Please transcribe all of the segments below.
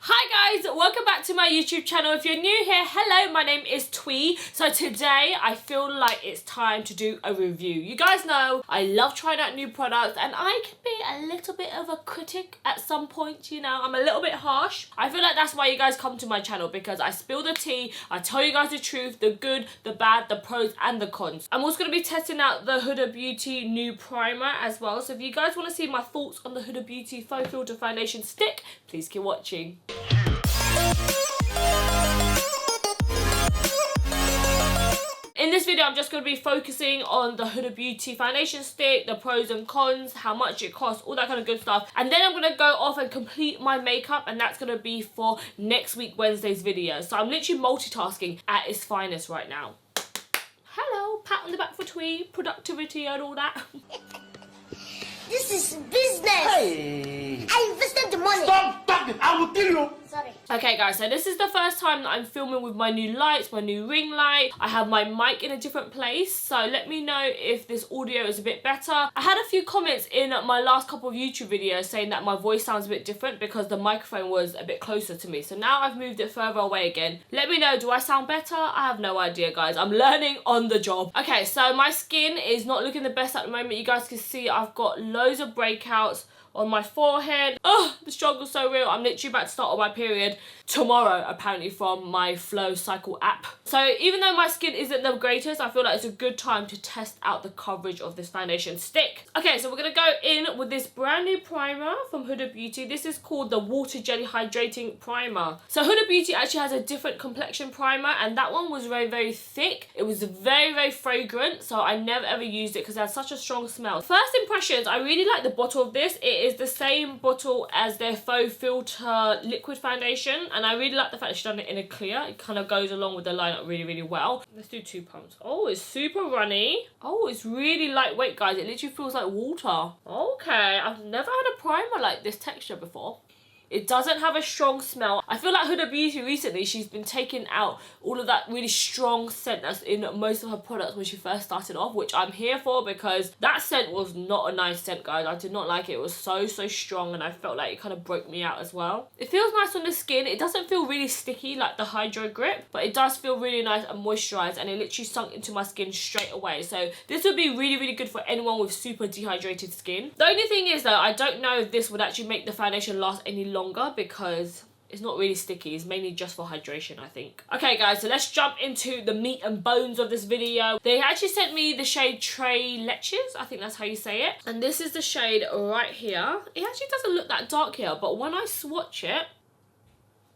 Hi guys, welcome back to my YouTube channel. If you're new here, hello, my name is Thuy. So today I feel like it's time to do a review. You guys know I love trying out new products and I can be a little bit of a critic at some point, you know. I'm a little bit harsh. I feel like that's why you guys come to my channel, because I spill the tea, I tell you guys the truth, the good, the bad, the pros and the cons. I'm also going to be testing out the Huda Beauty new primer as well. So if you guys want to see my thoughts on the Huda Beauty Faux Filter Foundation Stick, please keep watching. In this video, I'm just going to be focusing on the Huda Beauty foundation stick, the pros and cons, how much it costs, all that kind of good stuff. And then I'm going to go off and complete my makeup, and that's going to be for next week Wednesday's video. So I'm literally multitasking at its finest right now. Hello, pat on the back for Thuy, productivity and all that. This is business. Hey! I invested the money. Stop talking! I will kill you! Sorry. Okay guys, so this is the first time that I'm filming with my new lights, my new ring light. I have my mic in a different place, so let me know if this audio is a bit better. I had a few comments in my last couple of YouTube videos saying that my voice sounds a bit different because the microphone was a bit closer to me. So now I've moved it further away again. Let me know, do I sound better? I have no idea guys, I'm learning on the job. Okay, so my skin is not looking the best at the moment. You guys can see I've got loads of breakouts on my forehead. Oh, the struggle's so real. I'm literally about to start on my period tomorrow, apparently, from my Flow Cycle app. So even though my skin isn't the greatest, I feel like it's a good time to test out the coverage of this foundation stick. Okay, so we're gonna go in with this brand new primer from Huda Beauty. This is called the Water Jelly Hydrating Primer. So Huda Beauty actually has a different complexion primer, and that one was very, very thick. It was very, very fragrant, so I never ever used it because it has such a strong smell. First impressions, I really like the bottle of this. It is the same bottle as their Faux Filter liquid foundation, and I really like the fact that she's done it in a clear. It kind of goes along with the lineup really, really well. Let's do 2 pumps. Oh, it's super runny. Oh, it's really lightweight, guys. It literally feels like water. Okay, I've never had a primer like this texture before. It doesn't have a strong smell. I feel like Huda Beauty recently, she's been taking out all of that really strong scent that's in most of her products when she first started off, which I'm here for because that scent was not a nice scent, guys. I did not like it. It was so strong, and I felt like it kind of broke me out as well. It feels nice on the skin. It doesn't feel really sticky like the Hydro Grip, but it does feel really nice and moisturized, and it literally sunk into my skin straight away. So this would be really, really good for anyone with super dehydrated skin. The only thing is though, I don't know if this would actually make the foundation last any longer because it's not really sticky. It's mainly just for hydration, I think. Okay guys, so let's jump into the meat and bones of this video. They actually sent me the shade Tres Leches, I think that's how you say it, and this is the shade right here. It actually doesn't look that dark here, but when I swatch it,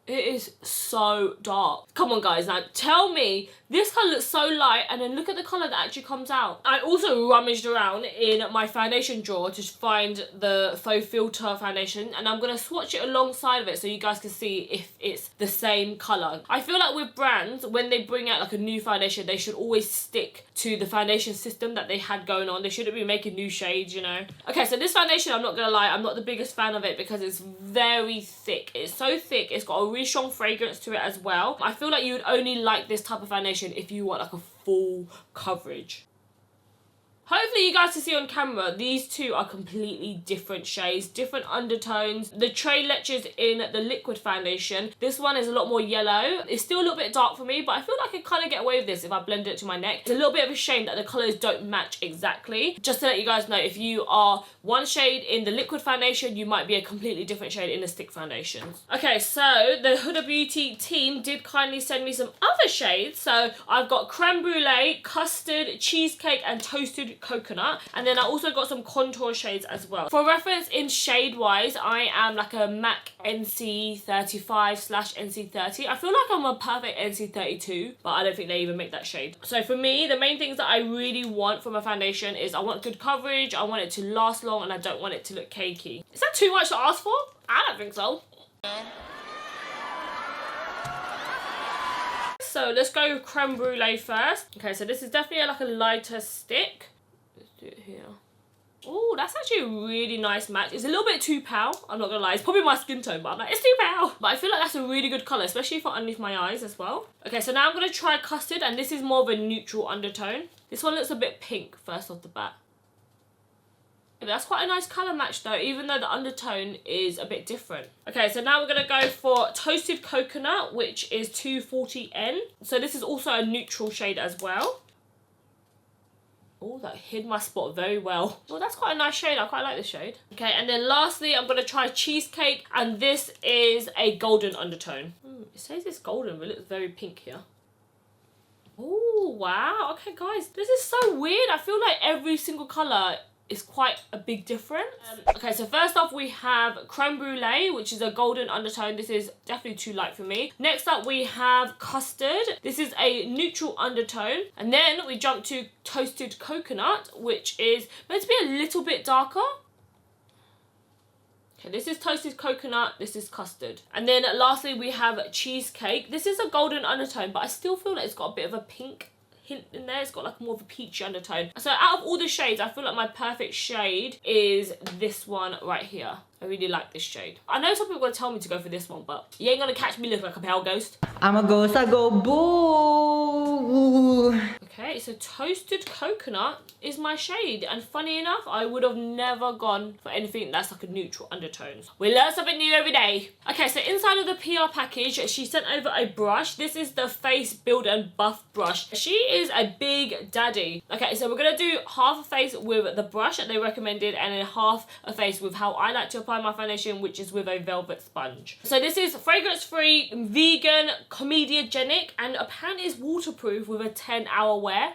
it is so dark. Come on guys, now tell me, this colour looks so light, and then look at the colour that actually comes out. I also rummaged around in my foundation drawer to find the Faux Filter foundation, and I'm going to swatch it alongside of it so you guys can see if it's the same colour. I feel like with brands, when they bring out like a new foundation, they should always stick to the foundation system that they had going on. They shouldn't be making new shades, you know. Okay, so this foundation, I'm not going to lie, I'm not the biggest fan of it because it's very thick. It's so thick, it's got a really strong fragrance to it as well. I feel like you would only like this type of foundation if you want like a full coverage. Hopefully you guys can see on camera, these two are completely different shades, different undertones. The Tres Leches in the liquid foundation, this one is a lot more yellow. It's still a little bit dark for me, but I feel like I can kind of get away with this if I blend it to my neck. It's a little bit of a shame that the colours don't match exactly. Just to let you guys know, if you are one shade in the liquid foundation, you might be a completely different shade in the stick foundations. Okay, so the Huda Beauty team did kindly send me some other shades. So I've got Creme Brulee, Custard, Cheesecake and Toasted Coconut, and then I also got some contour shades as well. For reference in shade wise, I am like a MAC NC35/NC30. I feel like I'm a perfect NC32, but I don't think they even make that shade. So for me, the main things that I really want from a foundation is I want good coverage, I want it to last long, and I don't want it to look cakey. Is that too much to ask for? I don't think so. So let's go with Creme Brulee first. Okay, so this is definitely like a lighter stick. Let's do it here. Oh, that's actually a really nice match. It's a little bit too pale, I'm not gonna lie. It's probably my skin tone, but I'm like, it's too pale. But I feel like that's a really good colour, especially for underneath my eyes as well. Okay, so now I'm gonna try Custard, and this is more of a neutral undertone. This one looks a bit pink first off the bat. Okay, that's quite a nice colour match though, even though the undertone is a bit different. Okay, so now we're going to go for Toasted Coconut, which is 240N. So this is also a neutral shade as well. Oh, that hid my spot very well. Well, that's quite a nice shade. I quite like this shade. Okay, and then lastly, I'm going to try Cheesecake, and this is a golden undertone. It says it's golden, but it looks very pink here. Oh, wow. Okay, guys, this is so weird. I feel like every single colour is quite a big difference. Okay, so first off we have Creme Brulee, which is a golden undertone. This is definitely too light for me. Next up we have Custard. This is a neutral undertone. And then we jump to Toasted Coconut, which is meant to be a little bit darker. Okay, this is Toasted Coconut, this is Custard. And then lastly we have Cheesecake. This is a golden undertone, but I still feel like it's got a bit of a pink hint in there. It's got like more of a peachy undertone. So out of all the shades, I feel like my perfect shade is this one right here. I really like this shade. I know some people are going to tell me to go for this one, but you ain't going to catch me looking like a pale ghost. I'm a ghost, I go boo. Okay, so Toasted Coconut is my shade. And funny enough, I would have never gone for anything that's like a neutral undertone. We learn something new every day. Okay, so inside of the PR package, she sent over a brush. This is the Face Build and Buff brush. She is a big daddy. Okay, so we're going to do half a face with the brush that they recommended, and then half a face with how I like to apply my foundation, which is with a velvet sponge. So this is fragrance-free, vegan, comediogenic, and apparently is waterproof with a 10-hour wear.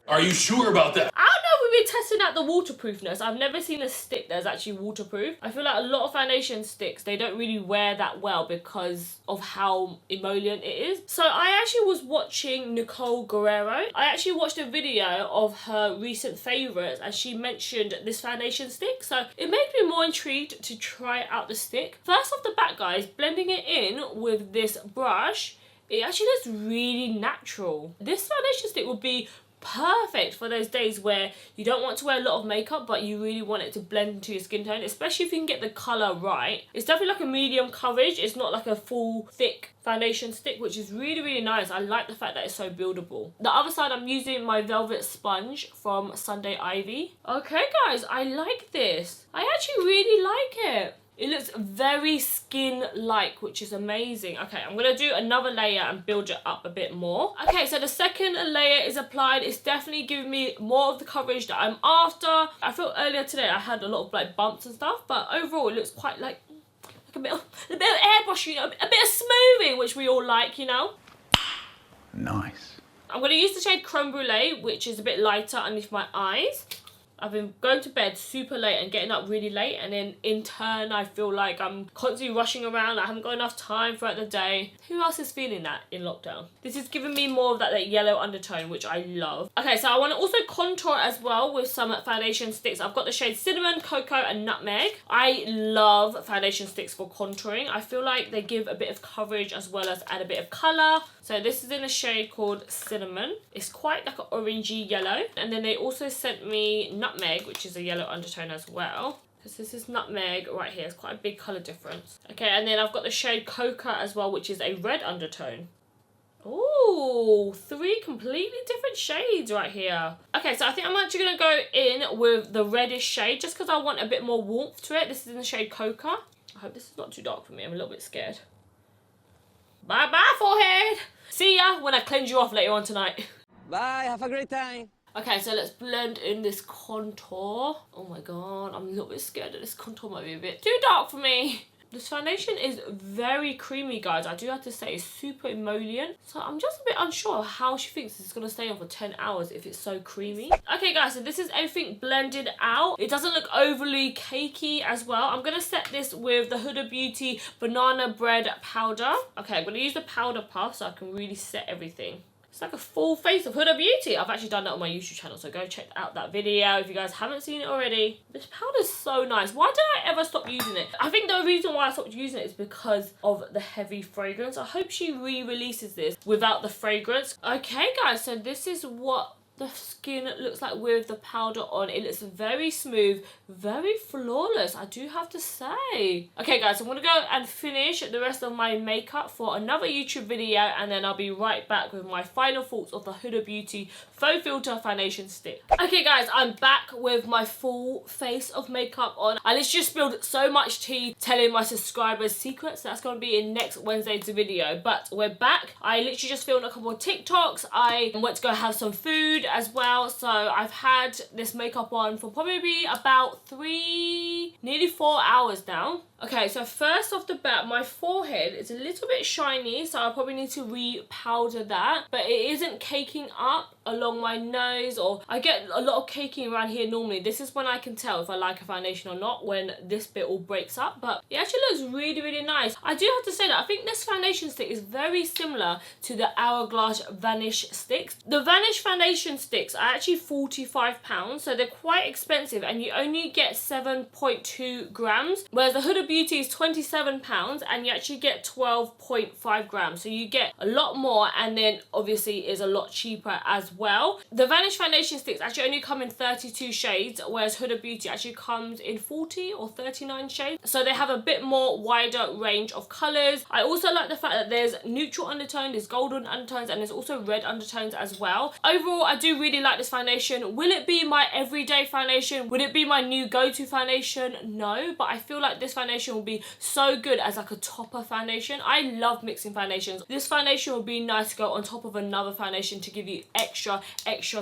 Are you sure about that? I don't know if we've been testing out the waterproofness. I've never seen a stick that's actually waterproof. I feel like a lot of foundation sticks, they don't really wear that well because of how emollient it is. So I actually was watching Nicole Guerrero. I actually watched a video of her recent favourites and she mentioned this foundation stick. So it made me more intrigued to try out the stick. First off the bat, guys, blending it in with this brush, it actually looks really natural. This foundation stick would be perfect for those days where you don't want to wear a lot of makeup but you really want it to blend into your skin tone, especially if you can get the colour right. It's definitely like a medium coverage. It's not like a full thick foundation stick, which is really, really nice. I like the fact that it's so buildable. The other side, I'm using my velvet sponge from Sunday Ivy. Okay guys, I like this. I actually really like it. It looks very skin-like, which is amazing. Okay, I'm going to do another layer and build it up a bit more. Okay, so the second layer is applied. It's definitely giving me more of the coverage that I'm after. I feel earlier today I had a lot of like bumps and stuff, but overall it looks quite like a bit of airbrush, you know, a bit of smoothing, which we all like, you know. Nice. I'm going to use the shade Creme Brulee, which is a bit lighter underneath my eyes. I've been going to bed super late and getting up really late, and then in turn I feel like I'm constantly rushing around. I haven't got enough time throughout the day. Who else is feeling that in lockdown? This is giving me more of that yellow undertone, which I love. Okay, so I want to also contour as well with some foundation sticks. I've got the shades Cinnamon, Cocoa and Nutmeg. I love foundation sticks for contouring. I feel like they give a bit of coverage as well as add a bit of colour. So this is in a shade called Cinnamon. It's quite like an orangey yellow. And then they also sent me Nutmeg, which is a yellow undertone as well. Because this is Nutmeg right here. It's quite a big colour difference. Okay, and then I've got the shade Cocoa as well, which is a red undertone. Ooh, 3 completely different shades right here. Okay, so I think I'm actually going to go in with the reddish shade just because I want a bit more warmth to it. This is in the shade Cocoa. I hope this is not too dark for me. I'm a little bit scared. Bye-bye, forehead. See ya when I cleanse you off later on tonight. Bye, have a great time. Okay, so let's blend in this contour. Oh my god, I'm a little bit scared that this contour might be a bit too dark for me. This foundation is very creamy, guys. I do have to say, it's super emollient. So I'm just a bit unsure of how she thinks it's going to stay on for 10 hours if it's so creamy. Okay, guys, so this is everything blended out. It doesn't look overly cakey as well. I'm going to set this with the Huda Beauty Banana Bread Powder. Okay, I'm going to use the powder puff so I can really set everything. It's like a full face of Huda Beauty. I've actually done that on my YouTube channel, so go check out that video if you guys haven't seen it already. This powder's so nice. Why did I ever stop using it? I think the reason why I stopped using it is because of the heavy fragrance. I hope she re-releases this without the fragrance. Okay, guys, so this is what the skin looks like with the powder on. It looks very smooth, very flawless, I do have to say. Okay guys, I'm gonna go and finish the rest of my makeup for another YouTube video, and then I'll be right back with my final thoughts of the Huda Beauty Faux Filter foundation stick. Okay guys, I'm back with my full face of makeup on. I literally just spilled so much tea telling my subscribers secrets. That's going to be in next Wednesday's video, but we're back. I literally just filmed a couple of TikToks. I went to go have some food as well, so I've had this makeup on for probably about nearly 4 hours now. Okay, so first off the bat, my forehead is a little bit shiny, so I probably need to re-powder that, but it isn't caking up along my nose, or I get a lot of caking around here normally. This is when I can tell if I like a foundation or not, when this bit all breaks up, but it actually looks really, really nice. I do have to say that I think this foundation stick is very similar to the Hourglass Vanish sticks. The Vanish foundation sticks are actually £45, so they're quite expensive, and you only get 7.2 grams, whereas the Huda Beauty is £27 and you actually get 12.5 grams, so you get a lot more, and then obviously is a lot cheaper as well. The Vanish foundation sticks actually only come in 32 shades, whereas Huda Beauty actually comes in 40 or 39 shades, so they have a bit more wider range of colours. I also like the fact that there's neutral undertone, there's golden undertones, and there's also red undertones as well. Overall, I do really like this foundation. Will it be my everyday foundation? Would it be my new go-to foundation? No, but I feel like this foundation will be so good as like a topper foundation. I love mixing foundations. This foundation would be nice to go on top of another foundation to give you extra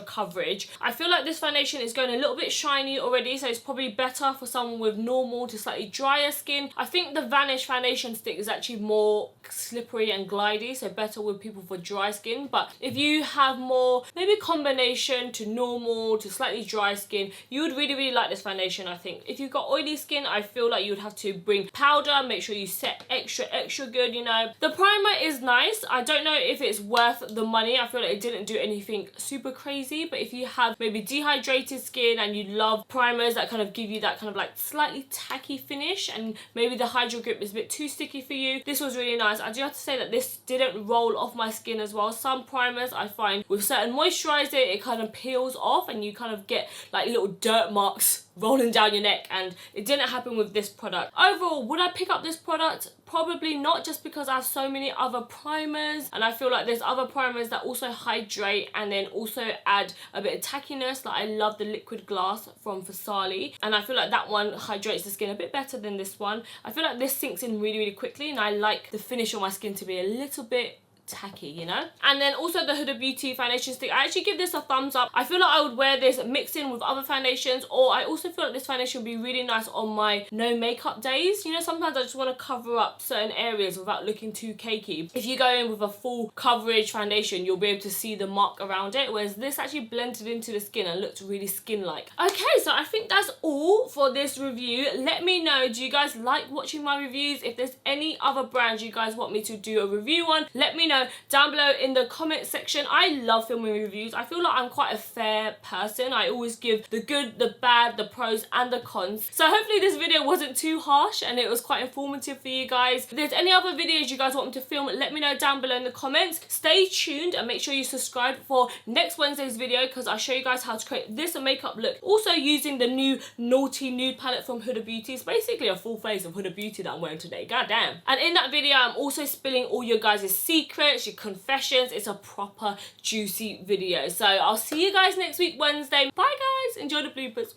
coverage. I feel like this foundation is going a little bit shiny already, so it's probably better for someone with normal to slightly drier skin. I think the Vanish foundation stick is actually more slippery and glidey, so better with people for dry skin. But if you have more maybe combination to normal to slightly dry skin, you would really like this foundation. I think if you've got oily skin, I feel like you would have to bring powder, make sure you set extra good, you know. The primer is nice. I don't know if it's worth the money. I feel like it didn't do anything super crazy, but if you have maybe dehydrated skin and you love primers that kind of give you that kind of like slightly tacky finish, and maybe the Hydro Grip is a bit too sticky for you, this was really nice. I do have to say that this didn't roll off my skin as well. Some primers I find with certain moisturizer, it kind of peels off and you kind of get like little dirt marks rolling down your neck, and it didn't happen with this product. Overall, would I pick up this product? Probably not, just because I have so many other primers, and I feel like there's other primers that also hydrate and then also add a bit of tackiness. Like I love the Liquid Glass from FauxFilter, and I feel like that one hydrates the skin a bit better than this one. I feel like this sinks in really quickly, and I like the finish on my skin to be a little bit tacky, you know. And then also the Huda Beauty foundation stick, I actually give this a thumbs up. I feel like I would wear this mixed in with other foundations, or I also feel like this foundation would be really nice on my no makeup days. You know, sometimes I just want to cover up certain areas without looking too cakey. If you go in with a full coverage foundation, you'll be able to see the mark around it, whereas this actually blended into the skin and looked really skin-like. Okay, so I think that's all for this review. Let me know, do you guys like watching my reviews? If there's any other brands you guys want me to do a review on, let me know down below in the comment section. I love filming reviews. I feel like I'm quite a fair person. I always give the good, the bad, the pros and the cons. So hopefully this video wasn't too harsh and it was quite informative for you guys. If there's any other videos you guys want me to film, let me know down below in the comments. Stay tuned and make sure you subscribe for next Wednesday's video, because I'll show you guys how to create this makeup look, also using the new Naughty Nude palette from Huda Beauty. It's basically a full face of Huda Beauty that I'm wearing today, goddamn. And in that video I'm also spilling all your guys' secrets, your confessions. It's a proper juicy video. So I'll see you guys next week Wednesday. Bye guys, enjoy the bloopers.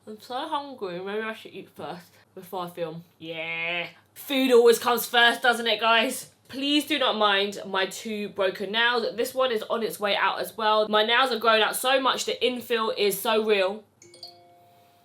I'm so hungry. Maybe I should eat first before I film. Yeah, food always comes first, doesn't it guys? Please do not mind my two broken nails. This one is on its way out as well. My nails are growing out so much, the infill is so real.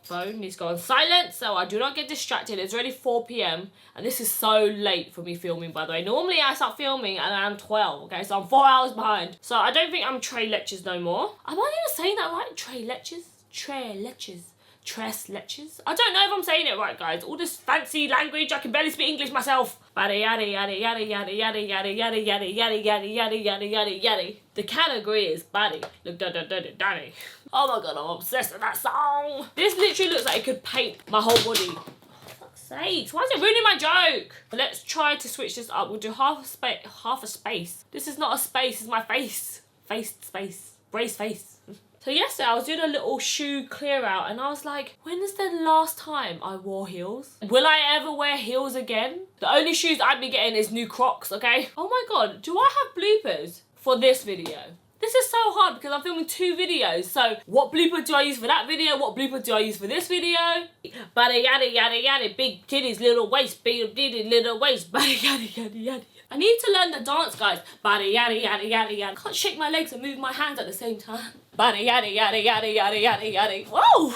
Phone needs to go on silent so I do not get distracted. It's already 4 PM and this is so late for me filming, by the way. Normally I start filming and I'm 12, okay, so I'm 4 hours behind. So I don't think I'm Trey Lectures no more. Am I even saying that right? Trey Lectures? Trey Lectures. Tres leches? I don't know if I'm saying it right, guys. All this fancy language, I can barely speak English myself. Yada yada yada yada yada yada yada yada yada yada yada yada yada yada yada. The category is body. Look, daddy. Oh my god, I'm obsessed with that song. This literally looks like it could paint my whole body. Oh, fuck's sake, why is it ruining my joke? Let's try to switch this up. We'll do half a space. This is not a space, it's my face. Face space. brace face. So yesterday I was doing a little shoe clear out and I was like, when is the last time I wore heels? Will I ever wear heels again? The only shoes I'd be getting is new Crocs, okay? Oh my God, do I have bloopers for this video? This is so hard because I'm filming 2 videos. So what blooper do I use for that video? What blooper do I use for this video? Bada yada yada yada, big titties, little waist, big titties, little waist, bada yada yada yada. I need to learn the dance, guys. Bada yada yada yada yada. I can't shake my legs and move my hands at the same time. Bada yada yada yada yada yada yada. Whoa!